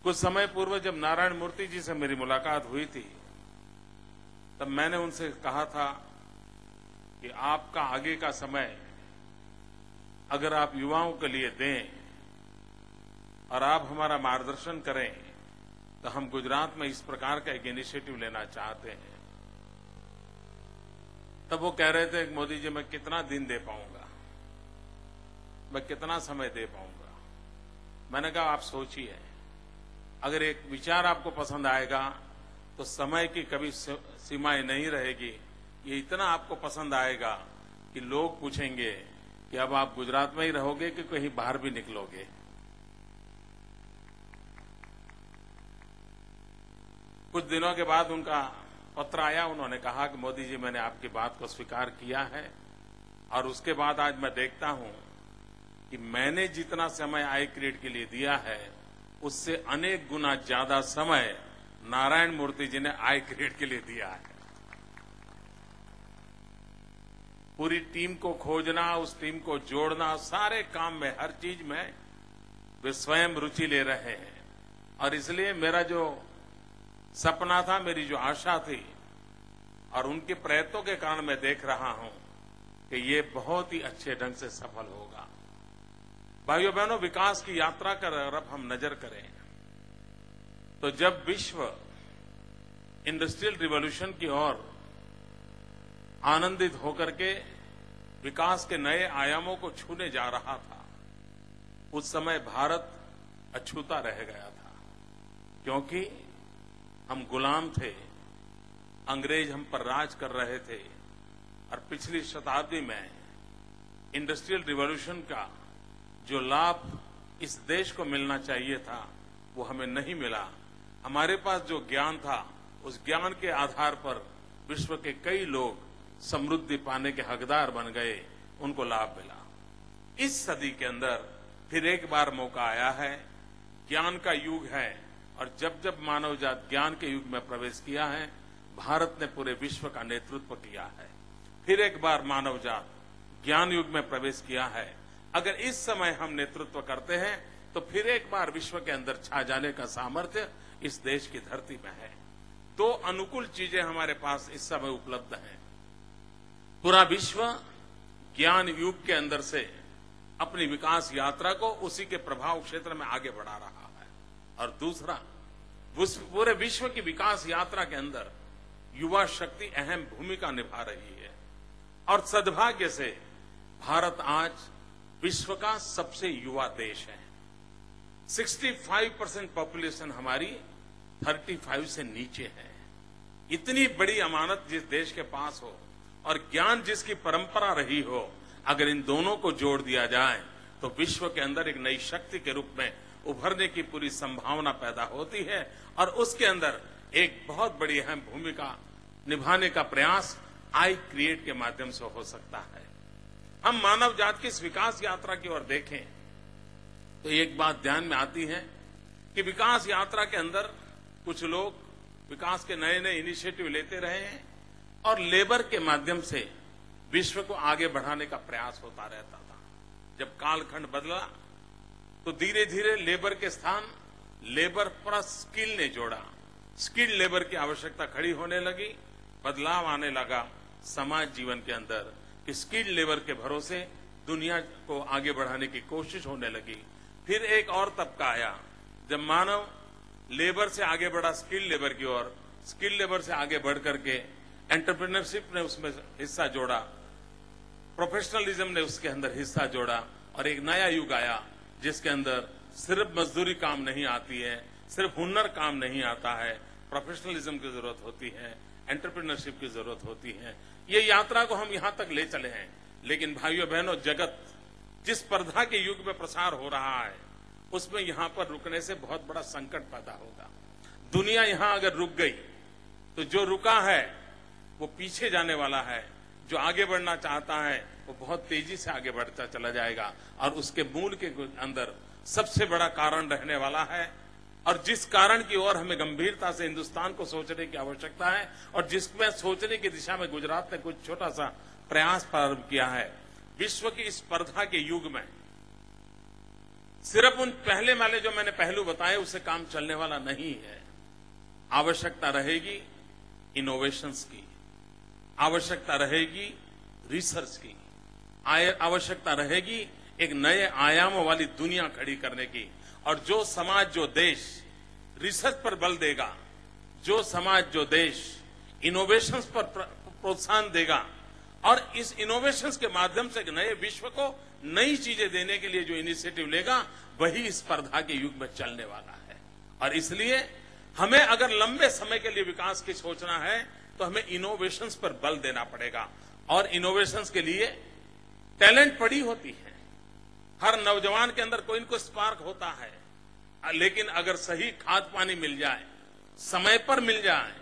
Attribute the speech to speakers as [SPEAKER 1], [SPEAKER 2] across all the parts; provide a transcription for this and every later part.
[SPEAKER 1] कुछ समय पूर्व जब नारायण मूर्ति जी से मेरी मुलाकात हुई थी, तब मैंने उनसे कहा था कि आपका आगे का समय अगर आप युवाओं के लिए दें और आप हमारा मार्गदर्शन करें तो हम गुजरात में इस प्रकार का एक इनिशिएटिव लेना चाहते हैं। तब वो कह रहे थे कि मोदी जी मैं कितना दिन दे पाऊंगा, मैं कितना समय दे पाऊंगा। मैंने कहा आप सोचिए, अगर एक विचार आपको पसंद आएगा तो समय की कभी सीमाएं नहीं रहेगी। ये इतना आपको पसंद आएगा कि लोग पूछेंगे कि अब आप गुजरात में ही रहोगे कि कहीं बाहर भी निकलोगे। कुछ दिनों के बाद उनका पत्र आया, उन्होंने कहा कि मोदी जी मैंने आपकी बात को स्वीकार किया है और उसके बाद आज मैं देखता हूं कि मैंने जितना समय आई क्रिएट के लिए दिया है उससे अनेक गुना ज्यादा समय नारायण मूर्ति जी ने आई क्रिएट के लिए दिया है। पूरी टीम को खोजना, उस टीम को जोड़ना, सारे काम में, हर चीज में वे स्वयं रुचि ले रहे हैं। और इसलिए मेरा जो सपना था, मेरी जो आशा थी, और उनके प्रयत्नों के कारण मैं देख रहा हूं कि ये बहुत ही अच्छे ढंग से सफल होगा। भाइयों बहनों, विकास की यात्रा कर अगर हम नजर करें तो जब विश्व इंडस्ट्रियल रिवॉल्यूशन की ओर आनंदित होकर के विकास के नए आयामों को छूने जा रहा था, उस समय भारत अछूता रह गया था, क्योंकि हम गुलाम थे, अंग्रेज हम पर राज कर रहे थे। और पिछली शताब्दी में इंडस्ट्रियल रिवॉल्यूशन का जो लाभ इस देश को मिलना चाहिए था वो हमें नहीं मिला। हमारे पास जो ज्ञान था, उस ज्ञान के आधार पर विश्व के कई लोग समृद्धि पाने के हकदार बन गए, उनको लाभ मिला। इस सदी के अंदर फिर एक बार मौका आया है, ज्ञान का युग है, और जब जब मानव जात ज्ञान के युग में प्रवेश किया है, भारत ने पूरे विश्व का नेतृत्व किया है। फिर एक बार मानव जात ज्ञान युग में प्रवेश किया है। अगर इस समय हम नेतृत्व करते हैं तो फिर एक बार विश्व के अंदर छा जाने का सामर्थ्य इस देश की धरती में है। दो अनुकूल चीजें हमारे पास इस समय उपलब्ध हैं। पूरा विश्व ज्ञान युग के अंदर से अपनी विकास यात्रा को उसी के प्रभाव क्षेत्र में आगे बढ़ा रहा है, और दूसरा, पूरे विश्व की विकास यात्रा के अंदर युवा शक्ति अहम भूमिका निभा रही है। और सद्भाग्य से भारत आज विश्व का सबसे युवा देश है। 65% पॉपुलेशन हमारी 35 से नीचे है। इतनी बड़ी अमानत जिस देश के पास हो और ज्ञान जिसकी परंपरा रही हो, अगर इन दोनों को जोड़ दिया जाए तो विश्व के अंदर एक नई शक्ति के रूप में उभरने की पूरी संभावना पैदा होती है। और उसके अंदर एक बहुत बड़ी अहम भूमिका निभाने का प्रयास आई क्रिएट के माध्यम से हो सकता है। हम मानव जात की इस विकास यात्रा की ओर देखें तो एक बात ध्यान में आती है कि विकास यात्रा के अंदर कुछ लोग विकास के नए नए इनिशिएटिव लेते रहे हैं और लेबर के माध्यम से विश्व को आगे बढ़ाने का प्रयास होता रहता था। जब कालखंड बदला तो धीरे धीरे लेबर के स्थान लेबर प्लस स्किल ने जोड़ा। स्किल्ड लेबर की आवश्यकता खड़ी होने लगी, बदलाव आने लगा समाज जीवन के अंदर कि स्किल्ड लेबर के भरोसे दुनिया को आगे बढ़ाने की कोशिश होने लगी। फिर एक और तबका आया जब मानव लेबर से आगे बढ़ा स्किल्ड लेबर की ओर, स्किल्ड लेबर से आगे बढ़ करके एंटरप्रेन्योरशिप ने उसमें हिस्सा जोड़ा, प्रोफेशनलिज्म ने उसके अंदर हिस्सा जोड़ा, और एक नया युग आया जिसके अंदर सिर्फ मजदूरी काम नहीं आती है, सिर्फ हुनर काम नहीं आता है, प्रोफेशनलिज्म की जरूरत होती है, एंटरप्रेन्योरशिप की जरूरत होती है। ये यात्रा को हम यहां तक ले चले हैं, लेकिन भाइयों बहनों, जगत जिस स्पर्धा के युग में प्रसार हो रहा है उसमें यहां पर रुकने से बहुत बड़ा संकट पैदा होगा। दुनिया यहां अगर रुक गई तो जो रुका है वो पीछे जाने वाला है, जो आगे बढ़ना चाहता है वो बहुत तेजी से आगे बढ़ता चला जाएगा। और उसके मूल के अंदर सबसे बड़ा कारण रहने वाला है, और जिस कारण की ओर हमें गंभीरता से हिंदुस्तान को सोचने की आवश्यकता है, और जिसमें सोचने की दिशा में गुजरात ने कुछ छोटा सा प्रयास प्रारंभ किया है। विश्व की स्पर्धा के युग में सिर्फ उन पहले वाले जो मैंने पहलू बताए उससे काम चलने वाला नहीं है। आवश्यकता रहेगी इनोवेशंस की, आवश्यकता रहेगी रिसर्च की, आवश्यकता रहेगी एक नए आयामों वाली दुनिया खड़ी करने की। और जो समाज जो देश रिसर्च पर बल देगा, जो समाज जो देश इनोवेशंस पर प्रोत्साहन देगा और इस इनोवेशंस के माध्यम से एक नए विश्व को नई चीजें देने के लिए जो इनिशिएटिव लेगा, वही इस स्पर्धा के युग में चलने वाला है। और इसलिए हमें अगर लंबे समय के लिए विकास की सोचना है तो हमें इनोवेशंस पर बल देना पड़ेगा। और इनोवेशंस के लिए टैलेंट पड़ी होती है, हर नौजवान के अंदर कोई न कोई स्पार्क होता है, लेकिन अगर सही खाद पानी मिल जाए, समय पर मिल जाए,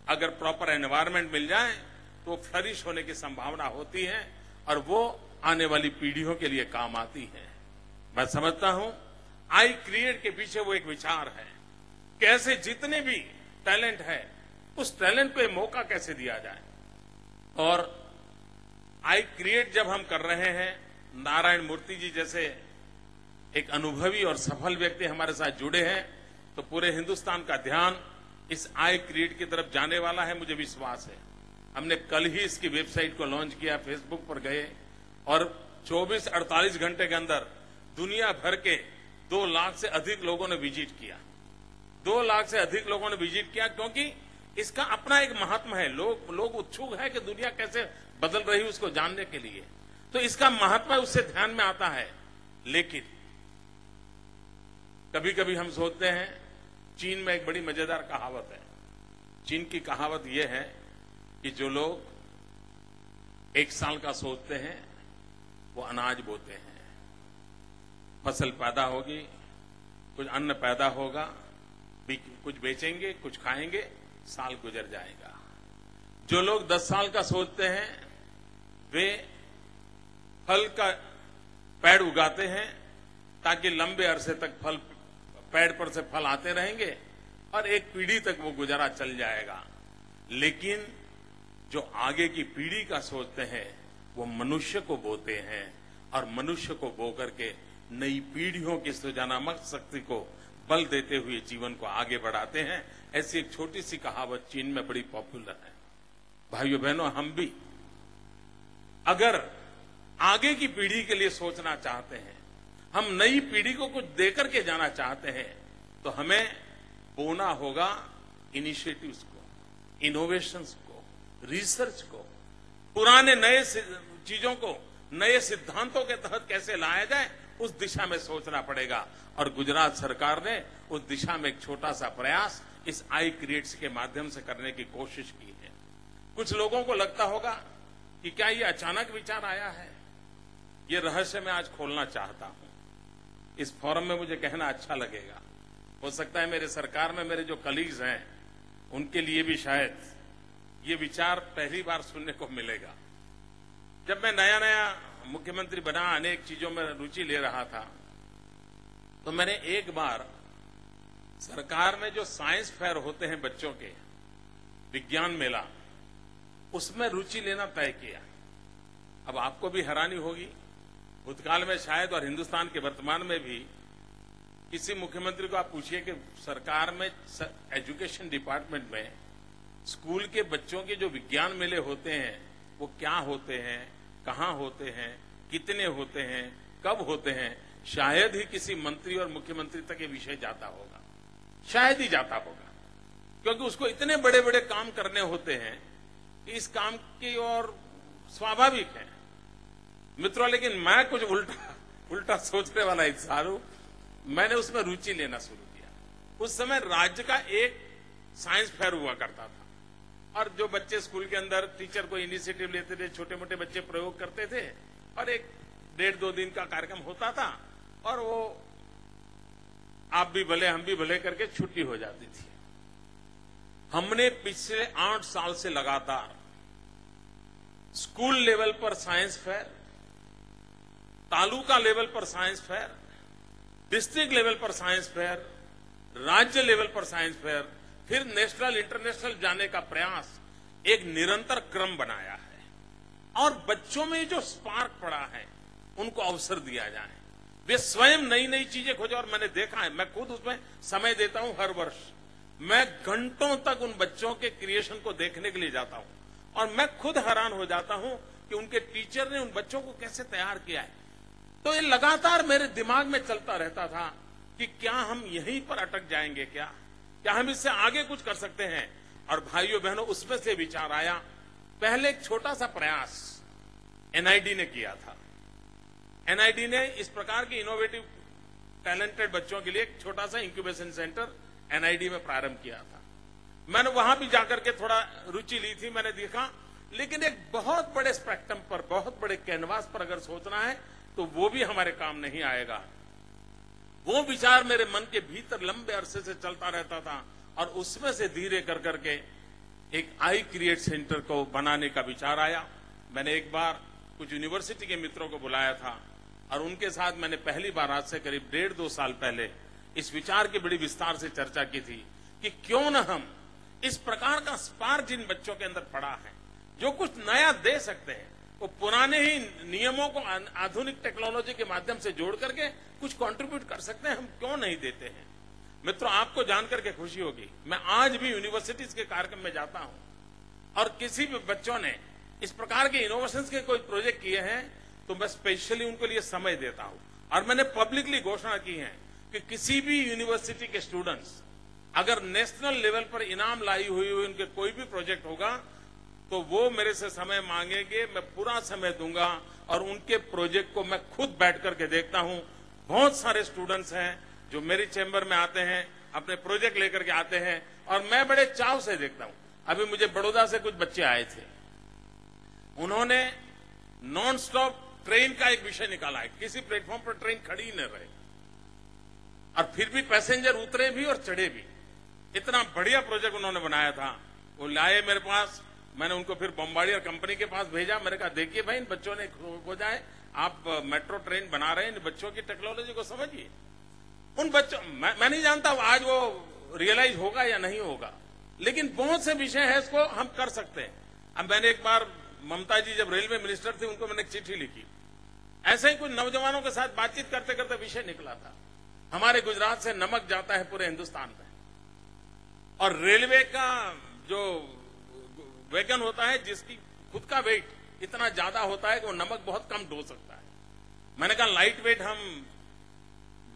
[SPEAKER 1] अगर प्रॉपर एनवायरनमेंट मिल जाए तो फ्लरिश होने की संभावना होती है और वो आने वाली पीढ़ियों के लिए काम आती है। मैं समझता हूं आई क्रिएट के पीछे वो एक विचार है, कैसे जितने भी टैलेंट है उस टैलेंट को मौका कैसे दिया जाए। और आई क्रिएट जब हम कर रहे हैं, नारायण मूर्ति जी जैसे एक अनुभवी और सफल व्यक्ति हमारे साथ जुड़े हैं, तो पूरे हिंदुस्तान का ध्यान इस आई क्रिएट की तरफ जाने वाला है, मुझे विश्वास है। हमने कल ही इसकी वेबसाइट को लॉन्च किया, फेसबुक पर गए और 24-48 घंटे के अंदर दुनिया भर के 2 लाख से अधिक लोगों ने विजिट किया। 2 लाख से अधिक लोगों ने विजिट किया, क्योंकि इसका अपना एक महात्मा है। लोग उत्सुक है कि दुनिया कैसे बदल रही है उसको जानने के लिए, तो इसका महात्मा उससे ध्यान में आता है। लेकिन कभी कभी हम सोचते हैं, चीन में एक बड़ी मजेदार कहावत है। चीन की कहावत यह है कि जो लोग 1 साल का सोचते हैं वो अनाज बोते हैं, फसल पैदा होगी, कुछ अन्न पैदा होगा, कुछ बेचेंगे, कुछ खाएंगे, साल गुजर जाएगा। जो लोग 10 साल का सोचते हैं वे फल का पेड़ उगाते हैं ताकि लंबे अरसे तक पेड़ पर से फल आते रहेंगे और एक पीढ़ी तक वो गुजारा चल जाएगा। लेकिन जो आगे की पीढ़ी का सोचते हैं वो मनुष्य को बोते हैं और मनुष्य को बो करके नई पीढ़ियों की सृजनात्मक शक्ति को बल देते हुए जीवन को आगे बढ़ाते हैं। ऐसी एक छोटी सी कहावत चीन में बड़ी पॉपुलर है। भाइयों बहनों, हम भी अगर आगे की पीढ़ी के लिए सोचना चाहते हैं, हम नई पीढ़ी को कुछ देकर के जाना चाहते हैं, तो हमें बोना होगा इनिशिएटिव्स को, इनोवेशंस को, रिसर्च को, पुराने नए चीजों को नए सिद्धांतों के तहत कैसे लाया जाए उस दिशा में सोचना पड़ेगा। और गुजरात सरकार ने उस दिशा में एक छोटा सा प्रयास इस आई क्रिएट्स के माध्यम से करने की कोशिश की है। कुछ लोगों को लगता होगा कि क्या ये अचानक विचार आया है। ये रहस्य मैं आज खोलना चाहता हूं, इस फोरम में मुझे कहना अच्छा लगेगा। हो सकता है मेरे सरकार में मेरे जो कलीग्स हैं उनके लिए भी शायद ये विचार पहली बार सुनने को मिलेगा। जब मैं नया नया मुख्यमंत्री बना, अनेक चीजों में रुचि ले रहा था, तो मैंने एक बार सरकार में जो साइंस फेयर होते हैं बच्चों के, विज्ञान मेला, उसमें रुचि लेना तय किया। अब आपको भी हैरानी होगी, भूतकाल में शायद और हिंदुस्तान के वर्तमान में भी किसी मुख्यमंत्री को आप पूछिए कि सरकार में एजुकेशन डिपार्टमेंट में स्कूल के बच्चों के जो विज्ञान मेले होते हैं वो क्या होते हैं, कहां होते हैं, कितने होते हैं, कब होते हैं, शायद ही किसी मंत्री और मुख्यमंत्री तक ये विषय जाता होगा, शायद ही जाता होगा, क्योंकि उसको इतने बड़े बड़े काम करने होते हैं कि इस काम की ओर स्वाभाविक है। मित्रों, लेकिन मैं कुछ उल्टा सोचने वाला इंसान हूं। मैंने उसमें रुचि लेना शुरू किया। उस समय राज्य का एक साइंस फेयर हुआ करता था और जो बच्चे स्कूल के अंदर टीचर को इनिशिएटिव लेते थे, छोटे मोटे बच्चे प्रयोग करते थे और 1-1.5-2 दिन का कार्यक्रम होता था और वो आप भी भले हम भी भले करके छुट्टी हो जाती थी। हमने पिछले 8 साल से लगातार स्कूल लेवल पर साइंस फेयर, तालुका लेवल पर साइंस फेयर, डिस्ट्रिक्ट लेवल पर साइंस फेयर, राज्य लेवल पर साइंस फेयर, फिर नेशनल इंटरनेशनल जाने का प्रयास एक निरंतर क्रम बनाया है। और बच्चों में जो स्पार्क पड़ा है उनको अवसर दिया जाए, वे स्वयं नई नई चीजें खोजे और मैंने देखा है, मैं खुद उसमें समय देता हूं हर वर्ष। मैं घंटों तक उन बच्चों के क्रिएशन को देखने के लिए जाता हूं और मैं खुद हैरान हो जाता हूं कि उनके टीचर ने उन बच्चों को कैसे तैयार किया है। तो ये लगातार मेरे दिमाग में चलता रहता था कि क्या हम यहीं पर अटक जाएंगे, क्या हम इससे आगे कुछ कर सकते हैं। और भाइयों बहनों, उसमें से विचार आया, पहले एक छोटा सा प्रयास एनआईडी ने किया था। एनआईडी ने इस प्रकार के इनोवेटिव टैलेंटेड बच्चों के लिए एक छोटा सा इंक्यूबेशन सेंटर एनआईडी में प्रारंभ किया था। मैंने वहां भी जाकर के थोड़ा रुचि ली थी, मैंने देखा, लेकिन एक बहुत बड़े स्पेक्ट्रम पर, बहुत बड़े कैनवास पर अगर सोचना है तो वो भी हमारे काम नहीं आएगा। वो विचार मेरे मन के भीतर लंबे अरसे से चलता रहता था और उसमें से धीरे कर करके एक आई क्रिएट सेंटर को बनाने का विचार आया। मैंने एक बार कुछ यूनिवर्सिटी के मित्रों को बुलाया था और उनके साथ मैंने पहली बार आज से करीब 1.5-2 साल पहले इस विचार की बड़ी विस्तार से चर्चा की थी कि क्यों न हम इस प्रकार का स्पार्क जिन बच्चों के अंदर पड़ा है, जो कुछ नया दे सकते हैं, वो पुराने ही नियमों को आधुनिक टेक्नोलॉजी के माध्यम से जोड़ करके कुछ कंट्रीब्यूट कर सकते हैं, हम क्यों नहीं देते हैं। मित्रों, आपको जानकर के खुशी होगी, मैं आज भी यूनिवर्सिटीज के कार्यक्रम में जाता हूं और किसी भी बच्चों ने इस प्रकार के इनोवेशंस के कोई प्रोजेक्ट किए हैं तो मैं स्पेशली उनके लिए समय देता हूं। और मैंने पब्लिकली घोषणा की है कि किसी भी यूनिवर्सिटी के स्टूडेंट्स अगर नेशनल लेवल पर इनाम लाई हुई उनके कोई भी प्रोजेक्ट होगा तो वो मेरे से समय मांगेंगे, मैं पूरा समय दूंगा और उनके प्रोजेक्ट को मैं खुद बैठ करके देखता हूं। बहुत सारे स्टूडेंट्स हैं जो मेरी चैम्बर में आते हैं, अपने प्रोजेक्ट लेकर के आते हैं और मैं बड़े चाव से देखता हूं। अभी मुझे बड़ौदा से कुछ बच्चे आए थे, उन्होंने नॉन स्टॉप ट्रेन का एक विषय निकाला है, किसी प्लेटफॉर्म पर ट्रेन खड़ी न रहे और फिर भी पैसेंजर उतरे भी और चढ़े भी। इतना बढ़िया प्रोजेक्ट उन्होंने बनाया था। वो लाए मेरे पास, मैंने उनको फिर बम्बार्डियर कंपनी के पास भेजा। मैंने कहा, देखिए भाई, इन बच्चों ने खोजा है, आप मेट्रो ट्रेन बना रहे हैं, इन बच्चों की टेक्नोलॉजी को समझिए। उन बच्चों, मैं नहीं जानता आज वो रियलाइज होगा या नहीं होगा, लेकिन बहुत से विषय है इसको हम कर सकते हैं। अब मैंने एक बार, ममता जी जब रेलवे मिनिस्टर थी, उनको मैंने एक चिट्ठी लिखी, ऐसे ही कुछ नौजवानों के साथ बातचीत करते करते विषय निकला था, हमारे गुजरात से नमक जाता है पूरे हिंदुस्तान में और रेलवे का जो वैगन होता है जिसकी खुद का वेट इतना ज्यादा होता है कि वो नमक बहुत कम ढो सकता है। मैंने कहा, लाइट वेट हम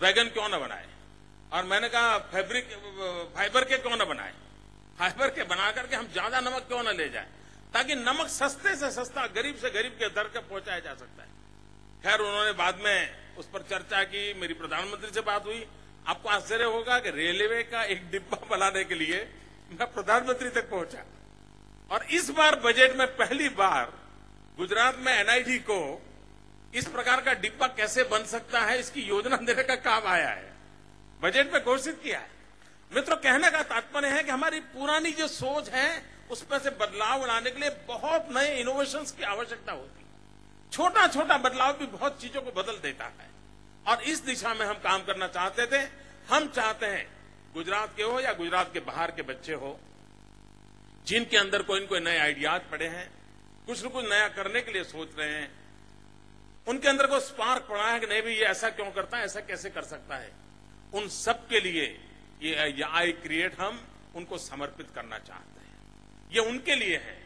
[SPEAKER 1] वैगन क्यों ना बनाए, और मैंने कहा फाइबर के क्यों ना बनाए, फाइबर के बना करके हम ज्यादा नमक क्यों ना ले जाए, ताकि नमक सस्ते से सस्ता गरीब से गरीब के दर पर पहुंचाया जा सकता है। खैर, उन्होंने बाद में उस पर चर्चा की, मेरी प्रधानमंत्री से बात हुई। आपको आश्चर्य होगा कि रेलवे का एक डिब्बा बनाने के लिए मैं प्रधानमंत्री तक पहुंचा और इस बार बजट में पहली बार गुजरात में एनआईडी को इस प्रकार का डिब्बा कैसे बन सकता है, इसकी योजना देने का काम आया है, बजट में घोषित किया है। मित्रों, कहने का तात्पर्य है कि हमारी पुरानी जो सोच है उसमें से बदलाव लाने के लिए बहुत नए इनोवेशंस की आवश्यकता होती है। छोटा छोटा बदलाव भी बहुत चीजों को बदल देता है और इस दिशा में हम काम करना चाहते थे। हम चाहते हैं गुजरात के हो या गुजरात के बाहर के बच्चे हो, जिनके अंदर कोई न कोई नए आइडियाज पड़े हैं, कुछ न कुछ नया करने के लिए सोच रहे हैं, उनके अंदर को स्पार्क पड़ा है कि नहीं भाई ये ऐसा क्यों करता है, ऐसा कैसे कर सकता है, उन सब के लिए ये आई क्रिएट हम उनको समर्पित करना चाहते हैं। ये उनके लिए है।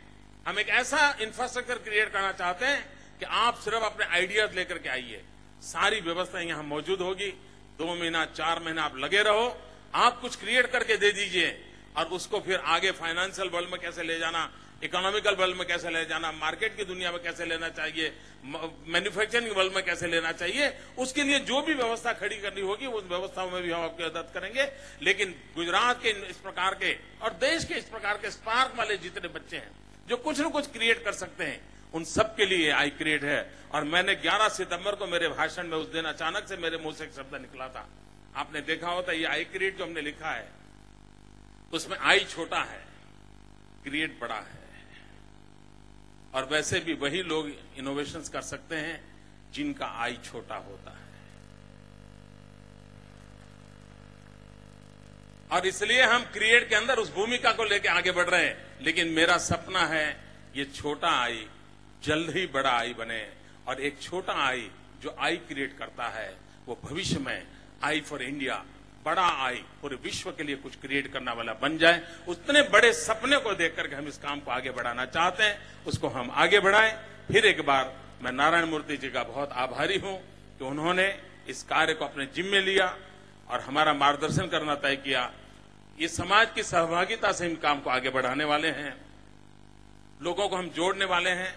[SPEAKER 1] हम एक ऐसा इंफ्रास्ट्रक्चर क्रिएट करना चाहते हैं कि आप सिर्फ अपने आइडियाज लेकर के आइए, सारी व्यवस्था यहां मौजूद होगी। 2 महीना 4 महीना आप लगे रहो, आप कुछ क्रिएट करके दे दीजिए और उसको फिर आगे फाइनेंशियल वर्ल्ड में कैसे ले जाना, इकोनॉमिकल वर्ल्ड में कैसे ले जाना, मार्केट की दुनिया में कैसे लेना चाहिए, मैन्युफैक्चरिंग वर्ल्ड में कैसे लेना चाहिए, उसके लिए जो भी व्यवस्था खड़ी करनी होगी उस व्यवस्थाओं में भी हम आपकी मदद करेंगे। लेकिन गुजरात के इस प्रकार के और देश के इस प्रकार के स्पार्क वाले जितने बच्चे हैं जो कुछ न कुछ क्रिएट कर सकते हैं, उन सब के लिए आई क्रिएट है। और मैंने 11 सितंबर को मेरे भाषण में उस दिन अचानक से मेरे मुंह से एक शब्द निकला था, आपने देखा होता, ये आई क्रिएट जो हमने लिखा है उसमें आई छोटा है, क्रिएट बड़ा है। और वैसे भी वही लोग इनोवेशंस कर सकते हैं जिनका आई छोटा होता है। और इसलिए हम क्रिएट के अंदर उस भूमिका को लेकर आगे बढ़ रहे हैं। लेकिन मेरा सपना है ये छोटा आई जल्द ही बड़ा आई बने और एक छोटा आई जो आई क्रिएट करता है वो भविष्य में आई फॉर इंडिया, बड़ा आई, पूरे विश्व के लिए कुछ क्रिएट करने वाला बन जाए। उतने बड़े सपने को देख करके हम इस काम को आगे बढ़ाना चाहते हैं, उसको हम आगे बढ़ाएं। फिर एक बार मैं नारायण मूर्ति जी का बहुत आभारी हूं कि उन्होंने इस कार्य को अपने जिम्मे लिया और हमारा मार्गदर्शन करना तय किया। ये समाज की सहभागिता से इन काम को आगे बढ़ाने वाले हैं, लोगों को हम जोड़ने वाले हैं,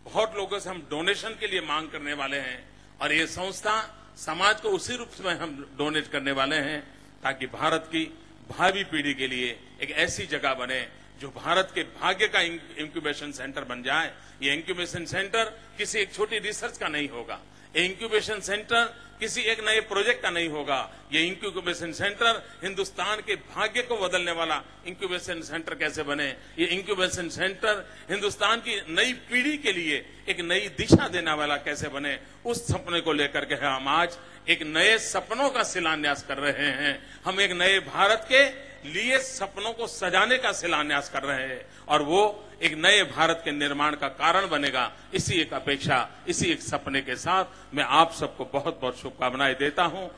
[SPEAKER 1] बहुत लोगों से हम डोनेशन के लिए मांग करने वाले हैं और ये संस्था समाज को उसी रूप में हम डोनेट करने वाले हैं ताकि भारत की भावी पीढ़ी के लिए एक ऐसी जगह बने जो भारत के भाग्य का इंक्यूबेशन सेंटर बन जाए। ये इंक्यूबेशन सेंटर किसी एक छोटी रिसर्च का नहीं होगा, ये इंक्यूबेशन सेंटर किसी एक नए प्रोजेक्ट का नहीं होगा, ये इंक्यूबेशन सेंटर हिंदुस्तान के भाग्य को बदलने वाला इंक्यूबेशन सेंटर कैसे बने, ये इंक्यूबेशन सेंटर हिंदुस्तान की नई पीढ़ी के लिए एक नई दिशा देने वाला कैसे बने, उस सपने को लेकर के हम आज एक नए सपनों का शिलान्यास कर रहे हैं। हम एक नए भारत के लिए सपनों को सजाने का शिलान्यास कर रहे हैं और वो एक नए भारत के निर्माण का कारण बनेगा। इसी एक अपेक्षा, इसी एक सपने के साथ मैं आप सबको बहुत बहुत शुभकामनाएं देता हूं।